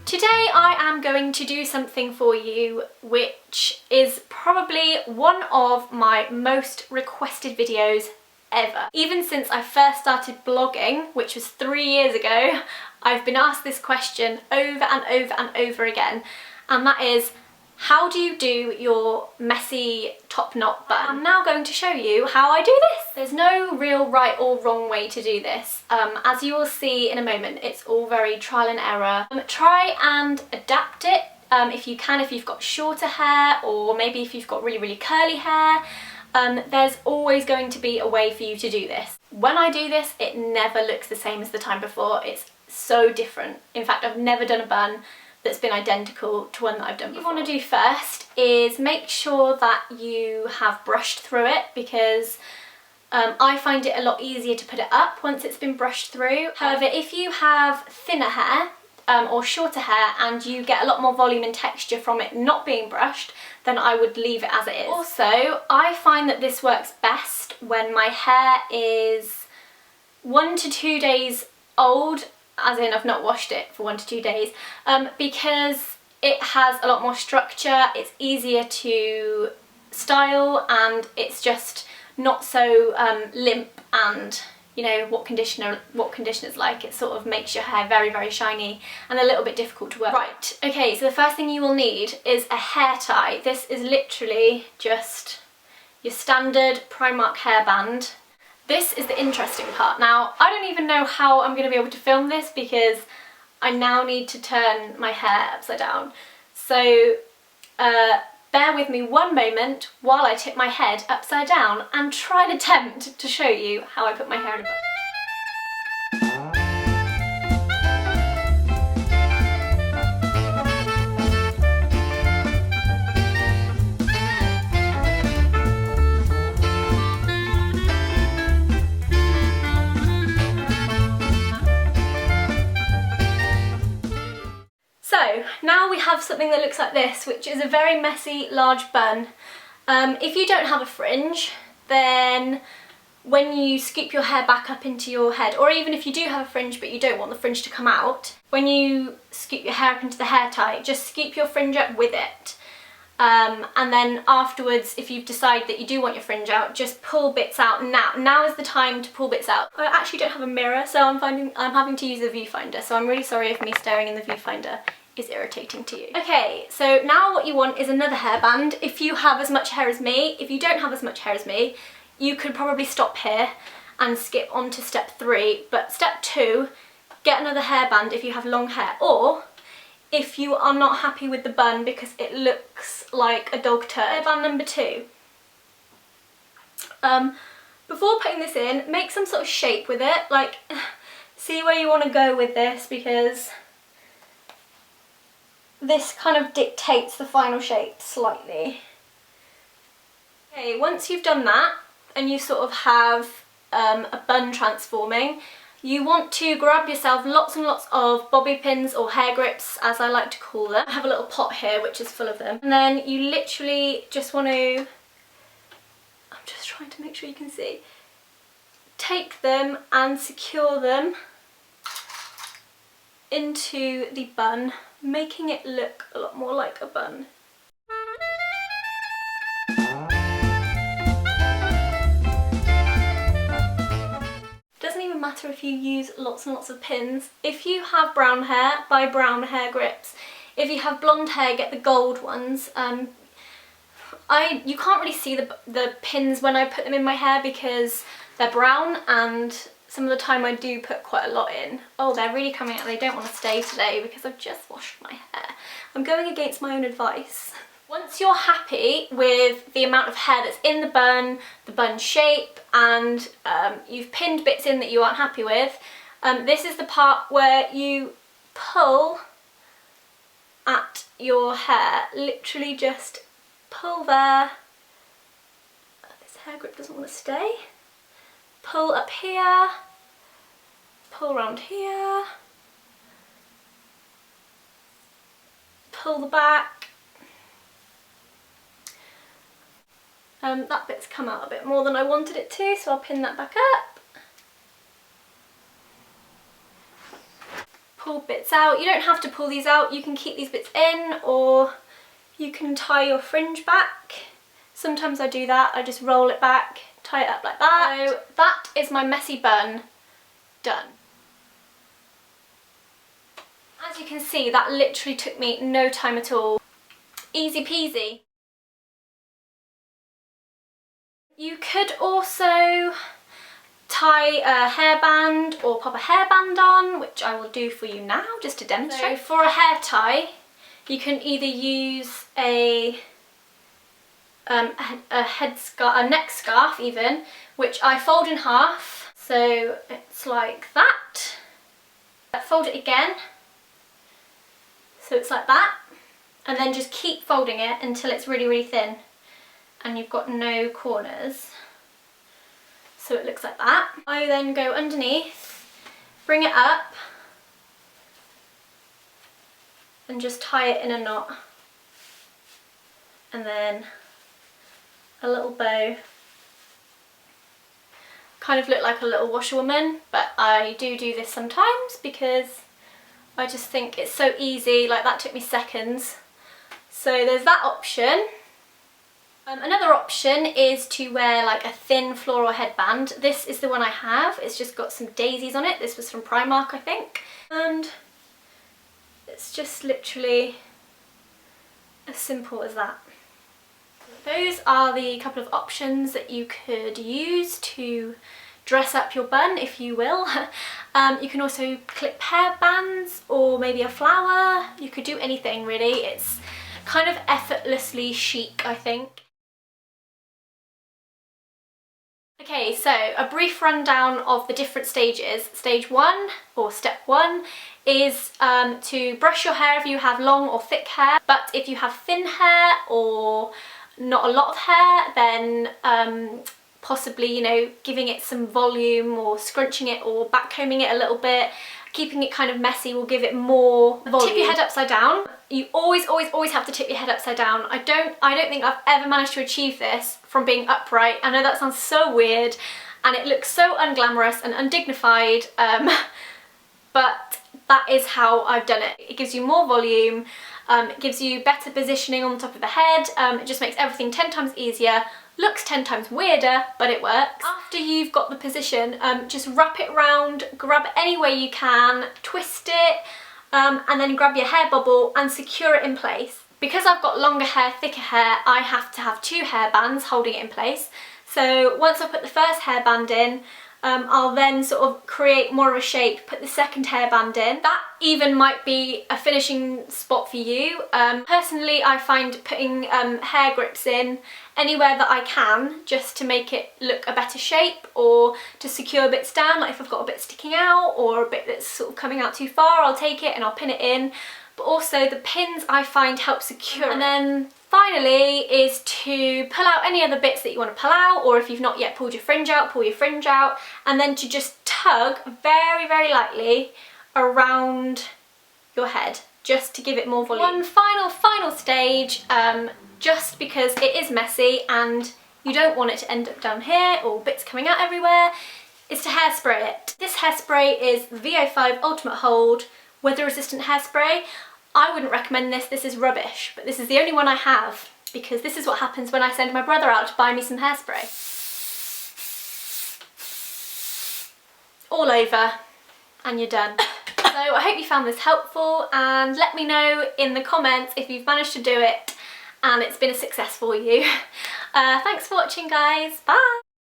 Today I am going to do something for you which is probably one of my most requested videos ever. Even since I first started blogging, which was 3 years ago, I've been asked this question over and over and over again, and that is, how do you do your messy top knot bun? I'm now going to show you how I do this. There's no real right or wrong way to do this. As you will see in a moment, it's all very trial and error. Try and adapt it if you can, if you've got shorter hair, or maybe if you've got really, really curly hair. There's always going to be a way for you to do this. When I do this, it never looks the same as the time before. It's so different. In fact, I've never done a bun that's been identical to one that I've done before. What you want to do first is make sure that you have brushed through it, because I find it a lot easier to put it up once it's been brushed through. However, if you have thinner hair or shorter hair and you get a lot more volume and texture from it not being brushed, then I would leave it as it is. Also, I find that this works best when my hair is 1 to 2 days old, as in I've not washed it for 1 to 2 days, because it has a lot more structure, it's easier to style, and it's just not so limp, and you know what conditioner's like. It sort of makes your hair very, very shiny and a little bit difficult to work. Right, okay, so the first thing you will need is a hair tie. This is literally just your standard Primark hairband. This is the interesting part. Now, I don't even know how I'm going to be able to film this because I now need to turn my hair upside down. So bear with me one moment while I tip my head upside down and try and attempt to show you how I put my hair in a bun. So now we have something that looks like this, which is a very messy, large bun. If you don't have a fringe, then when you scoop your hair back up into your head, or even if you do have a fringe but you don't want the fringe to come out, when you scoop your hair up into the hair tie, just scoop your fringe up with it. And then afterwards, if you've decided that you do want your fringe out, just pull bits out now. Now is the time to pull bits out. I actually don't have a mirror, so I'm having to use a viewfinder, so I'm really sorry if me staring in the viewfinder is irritating to you. Okay, so now what you want is another hairband. If you have as much hair as me, if you don't have as much hair as me, you could probably stop here and skip on to step 3, but step 2, get another hairband if you have long hair, or if you are not happy with the bun because it looks like a dog turd. Hairband number 2. Before putting this in, make some sort of shape with it, like see where you want to go with this, because this kind of dictates the final shape slightly. Okay, once you've done that and you sort of have a bun transforming, you want to grab yourself lots and lots of bobby pins or hair grips, as I like to call them. I have a little pot here which is full of them. And then you literally just want to, I'm just trying to make sure you can see, take them and secure them into the bun, making it look a lot more like a bun. Doesn't even matter if you use lots and lots of pins. If you have brown hair, buy brown hair grips. If you have blonde hair, get the gold ones. You can't really see the pins when I put them in my hair because they're brown, and some of the time I do put quite a lot in. Oh, they're really coming out. They don't want to stay today because I've just washed my hair. I'm going against my own advice. Once you're happy with the amount of hair that's in the bun shape, and you've pinned bits in that you aren't happy with, this is the part where you pull at your hair. Literally just pull there. This hair grip doesn't want to stay. Pull up here, pull around here, pull the back. That bit's come out a bit more than I wanted it to, so I'll pin that back up. pull bits out. You don't have to pull these out, you can keep these bits in, or you can tie your fringe back. Sometimes I do that, I just roll it back, tie it up like that. So that is my messy bun done. As you can see, that literally took me no time at all. Easy peasy. You could also tie a hairband or pop a hairband on, which I will do for you now just to demonstrate. So for a hair tie, you can either use a neck scarf even, which I fold in half. So it's like that. Fold it again. So it's like that. And then just keep folding it until it's really, really thin and you've got no corners. So it looks like that. I then go underneath, bring it up and just tie it in a knot. And then a little bow. Kind of look like a little washerwoman, but I do this sometimes because I just think it's so easy. Like, that took me seconds. So there's that option. Another option is to wear like a thin floral headband. This is the one I have. It's just got some daisies on it. This was from Primark, I think. And it's just literally as simple as that. Those are the couple of options that you could use to dress up your bun, if you will. You can also clip hairbands or maybe a flower. You could do anything really. It's kind of effortlessly chic, I think. Okay, so a brief rundown of the different stages. Stage 1, or step 1, is to brush your hair if you have long or thick hair, but if you have thin hair or not a lot of hair, then possibly, you know, giving it some volume or scrunching it or backcombing it a little bit, keeping it kind of messy will give it more volume. Tip your head upside down. You always have to tip your head upside down. I don't think I've ever managed to achieve this from being upright. I know that sounds so weird and it looks so unglamorous and undignified, but that is how I've done it. It gives you more volume, it gives you better positioning on the top of the head, it just makes everything 10 times easier, looks 10 times weirder, but it works. After you've got the position, just wrap it round, grab it any way you can, twist it, and then grab your hair bubble and secure it in place. Because I've got longer hair, thicker hair, I have to have 2 hairbands holding it in place. So once I put the first hairband in, I'll then sort of create more of a shape, put the second hairband in. That even might be a finishing spot for you. Personally, I find putting hair grips in anywhere that I can, just to make it look a better shape or to secure bits down, like if I've got a bit sticking out or a bit that's sort of coming out too far, I'll take it and I'll pin it in. But also the pins I find help secure. And then finally is to pull out any other bits that you want to pull out, or if you've not yet pulled your fringe out, pull your fringe out, and then to just tug very, very lightly around your head, just to give it more volume. One final stage, just because it is messy and you don't want it to end up down here or bits coming out everywhere, is to hairspray it. This hairspray is the O.P.I Ultimate Hold Weather Resistant Hairspray. I wouldn't recommend this, this is rubbish, but this is the only one I have because this is what happens when I send my brother out to buy me some hairspray. All over and you're done. So I hope you found this helpful and let me know in the comments if you've managed to do it and it's been a success for you. Thanks for watching, guys. Bye!